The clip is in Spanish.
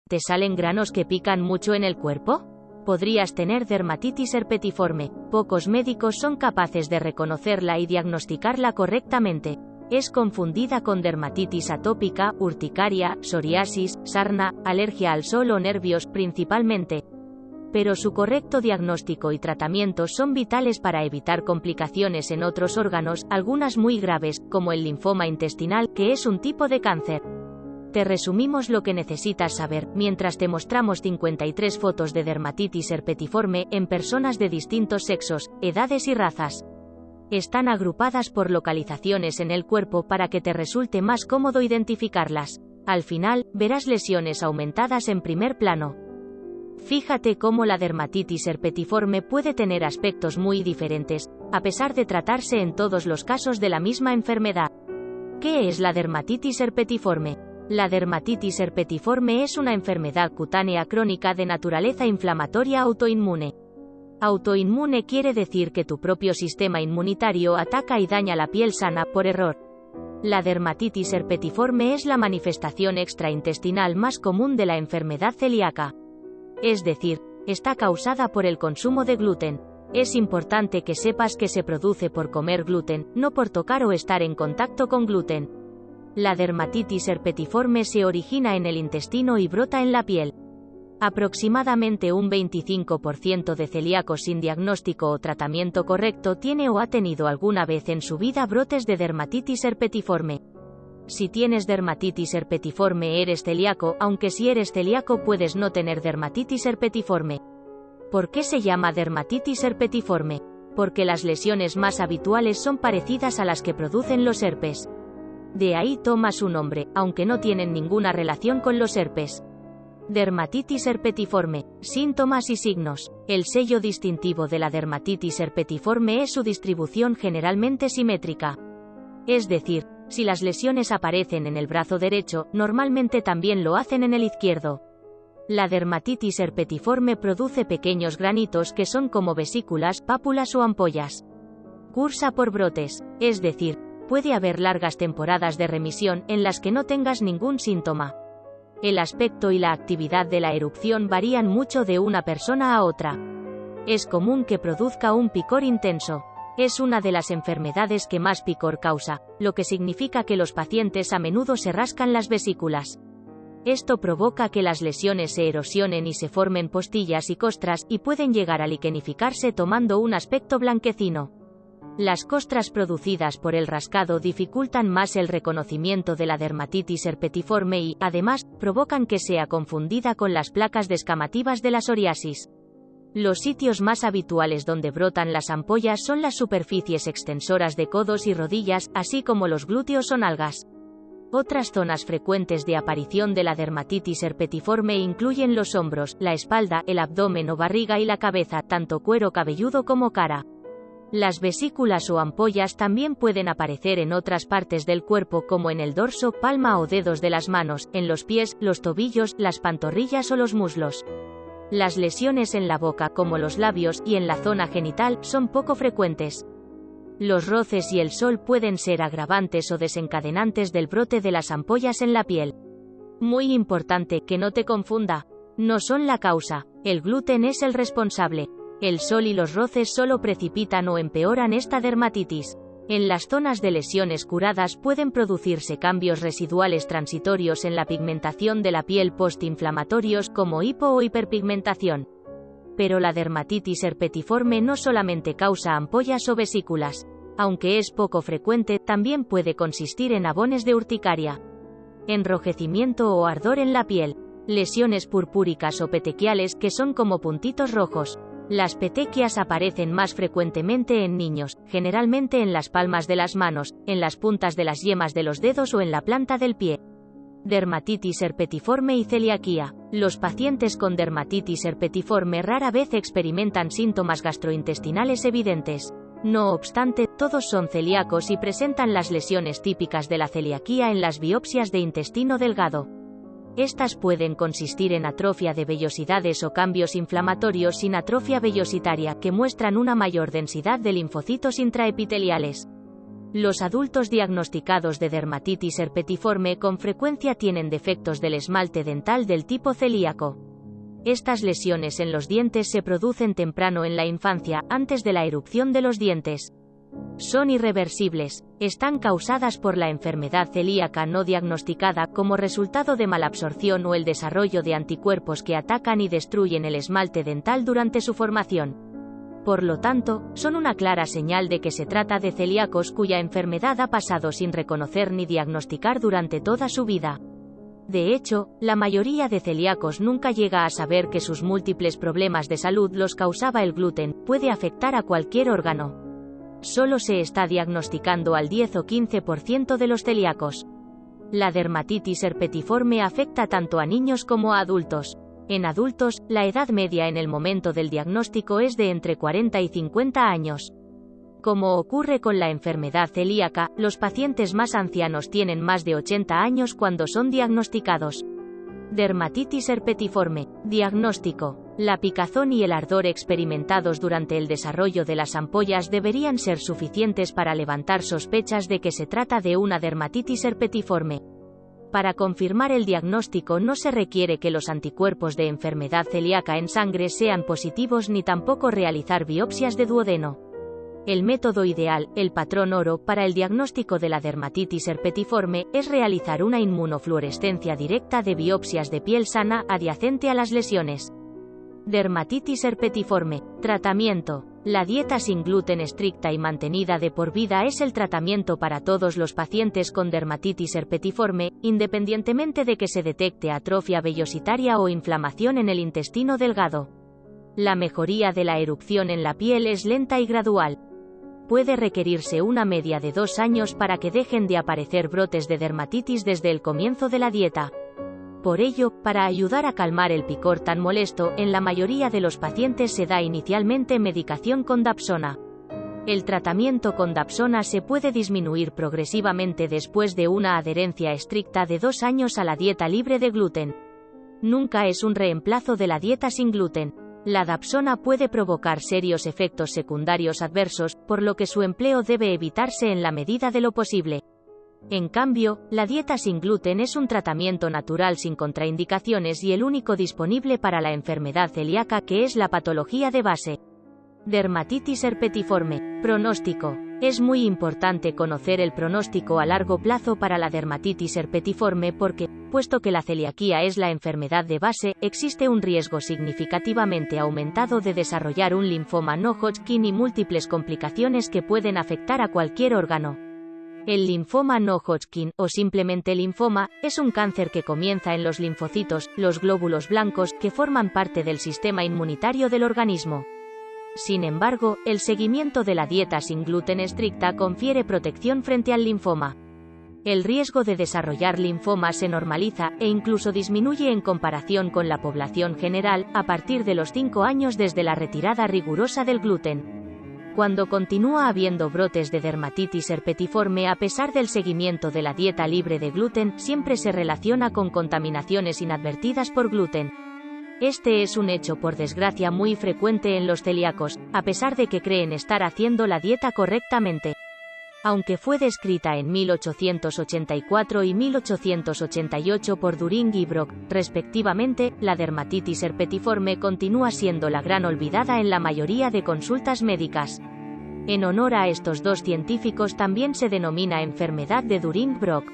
¿Te salen granos que pican mucho en el cuerpo? Podrías tener dermatitis herpetiforme. Pocos médicos son capaces de reconocerla y diagnosticarla correctamente. Es confundida con dermatitis atópica, urticaria, psoriasis, sarna, alergia al sol o nervios principalmente. Pero su correcto diagnóstico y tratamiento son vitales para evitar complicaciones en otros órganos, algunas muy graves, como el linfoma intestinal, que es un tipo de cáncer. Te resumimos lo que necesitas saber, mientras te mostramos 53 fotos de dermatitis herpetiforme en personas de distintos sexos, edades y razas. Están agrupadas por localizaciones en el cuerpo para que te resulte más cómodo identificarlas. Al final, verás lesiones aumentadas en primer plano. Fíjate cómo la dermatitis herpetiforme puede tener aspectos muy diferentes, a pesar de tratarse en todos los casos de la misma enfermedad. ¿Qué es la dermatitis herpetiforme? La dermatitis herpetiforme es una enfermedad cutánea crónica de naturaleza inflamatoria autoinmune. Autoinmune quiere decir que tu propio sistema inmunitario ataca y daña la piel sana, por error. La dermatitis herpetiforme es la manifestación extraintestinal más común de la enfermedad celíaca. Es decir, está causada por el consumo de gluten. Es importante que sepas que se produce por comer gluten, no por tocar o estar en contacto con gluten. La dermatitis herpetiforme se origina en el intestino y brota en la piel. Aproximadamente un 25% de celíacos sin diagnóstico o tratamiento correcto tiene o ha tenido alguna vez en su vida brotes de dermatitis herpetiforme. Si tienes dermatitis herpetiforme eres celíaco, aunque si eres celíaco puedes no tener dermatitis herpetiforme. ¿Por qué se llama dermatitis herpetiforme? Porque las lesiones más habituales son parecidas a las que producen los herpes. De ahí toma su nombre, aunque no tienen ninguna relación con los herpes. Dermatitis herpetiforme. Síntomas y signos. El sello distintivo de la dermatitis herpetiforme es su distribución generalmente simétrica. Es decir, si las lesiones aparecen en el brazo derecho, normalmente también lo hacen en el izquierdo. La dermatitis herpetiforme produce pequeños granitos que son como vesículas, pápulas o ampollas. Cursa por brotes, es decir, puede haber largas temporadas de remisión en las que no tengas ningún síntoma. El aspecto y la actividad de la erupción varían mucho de una persona a otra. Es común que produzca un picor intenso. Es una de las enfermedades que más picor causa, lo que significa que los pacientes a menudo se rascan las vesículas. Esto provoca que las lesiones se erosionen y se formen postillas y costras, y pueden llegar a liquenificarse tomando un aspecto blanquecino. Las costras producidas por el rascado dificultan más el reconocimiento de la dermatitis herpetiforme y, además, provocan que sea confundida con las placas descamativas de la psoriasis. Los sitios más habituales donde brotan las ampollas son las superficies extensoras de codos y rodillas, así como los glúteos o nalgas. Otras zonas frecuentes de aparición de la dermatitis herpetiforme incluyen los hombros, la espalda, el abdomen o barriga y la cabeza, tanto cuero cabelludo como cara. Las vesículas o ampollas también pueden aparecer en otras partes del cuerpo como en el dorso, palma o dedos de las manos, en los pies, los tobillos, las pantorrillas o los muslos. Las lesiones en la boca como los labios y en la zona genital son poco frecuentes. Los roces y el sol pueden ser agravantes o desencadenantes del brote de las ampollas en la piel. Muy importante que no te confunda. No son la causa. El gluten es el responsable. El sol y los roces solo precipitan o empeoran esta dermatitis. En las zonas de lesiones curadas pueden producirse cambios residuales transitorios en la pigmentación de la piel postinflamatorios como hipo o hiperpigmentación. Pero la dermatitis herpetiforme no solamente causa ampollas o vesículas. Aunque es poco frecuente, también puede consistir en abones de urticaria, enrojecimiento o ardor en la piel, lesiones purpúricas o petequiales que son como puntitos rojos. Las petequias aparecen más frecuentemente en niños, generalmente en las palmas de las manos, en las puntas de las yemas de los dedos o en la planta del pie. Dermatitis herpetiforme y celiaquía. Los pacientes con dermatitis herpetiforme rara vez experimentan síntomas gastrointestinales evidentes. No obstante, todos son celíacos y presentan las lesiones típicas de la celiaquía en las biopsias de intestino delgado. Estas pueden consistir en atrofia de vellosidades o cambios inflamatorios sin atrofia vellositaria que muestran una mayor densidad de linfocitos intraepiteliales. Los adultos diagnosticados de dermatitis herpetiforme con frecuencia tienen defectos del esmalte dental del tipo celíaco. Estas lesiones en los dientes se producen temprano en la infancia, antes de la erupción de los dientes. Son irreversibles, están causadas por la enfermedad celíaca no diagnosticada como resultado de malabsorción o el desarrollo de anticuerpos que atacan y destruyen el esmalte dental durante su formación. Por lo tanto, son una clara señal de que se trata de celíacos cuya enfermedad ha pasado sin reconocer ni diagnosticar durante toda su vida. De hecho, la mayoría de celíacos nunca llega a saber que sus múltiples problemas de salud los causaba el gluten, puede afectar a cualquier órgano. Solo se está diagnosticando al 10 o 15% de los celíacos. La dermatitis herpetiforme afecta tanto a niños como a adultos. En adultos, la edad media en el momento del diagnóstico es de entre 40 y 50 años. Como ocurre con la enfermedad celíaca, los pacientes más ancianos tienen más de 80 años cuando son diagnosticados. Dermatitis herpetiforme. Diagnóstico. La picazón y el ardor experimentados durante el desarrollo de las ampollas deberían ser suficientes para levantar sospechas de que se trata de una dermatitis herpetiforme. Para confirmar el diagnóstico no se requiere que los anticuerpos de enfermedad celíaca en sangre sean positivos ni tampoco realizar biopsias de duodeno. El método ideal, el patrón oro, para el diagnóstico de la dermatitis herpetiforme es realizar una inmunofluorescencia directa de biopsias de piel sana adyacente a las lesiones. Dermatitis herpetiforme. Tratamiento. La dieta sin gluten estricta y mantenida de por vida es el tratamiento para todos los pacientes con dermatitis herpetiforme, independientemente de que se detecte atrofia vellositaria o inflamación en el intestino delgado. La mejoría de la erupción en la piel es lenta y gradual. Puede requerirse una media de 2 años para que dejen de aparecer brotes de dermatitis desde el comienzo de la dieta. Por ello, para ayudar a calmar el picor tan molesto, en la mayoría de los pacientes se da inicialmente medicación con dapsona. El tratamiento con dapsona se puede disminuir progresivamente después de una adherencia estricta de 2 años a la dieta libre de gluten. Nunca es un reemplazo de la dieta sin gluten. La dapsona puede provocar serios efectos secundarios adversos, por lo que su empleo debe evitarse en la medida de lo posible. En cambio, la dieta sin gluten es un tratamiento natural sin contraindicaciones y el único disponible para la enfermedad celíaca, que es la patología de base. Dermatitis herpetiforme. Pronóstico. Es muy importante conocer el pronóstico a largo plazo para la dermatitis herpetiforme porque, puesto que la celiaquía es la enfermedad de base, existe un riesgo significativamente aumentado de desarrollar un linfoma no Hodgkin y múltiples complicaciones que pueden afectar a cualquier órgano. El linfoma no Hodgkin, o simplemente linfoma, es un cáncer que comienza en los linfocitos, los glóbulos blancos, que forman parte del sistema inmunitario del organismo. Sin embargo, el seguimiento de la dieta sin gluten estricta confiere protección frente al linfoma. El riesgo de desarrollar linfoma se normaliza, e incluso disminuye en comparación con la población general, a partir de los 5 años desde la retirada rigurosa del gluten. Cuando continúa habiendo brotes de dermatitis herpetiforme a pesar del seguimiento de la dieta libre de gluten, siempre se relaciona con contaminaciones inadvertidas por gluten. Este es un hecho por desgracia muy frecuente en los celíacos, a pesar de que creen estar haciendo la dieta correctamente. Aunque fue descrita en 1884 y 1888 por During y Brock, respectivamente, la dermatitis herpetiforme continúa siendo la gran olvidada en la mayoría de consultas médicas. En honor a estos dos científicos también se denomina enfermedad de During-Brock.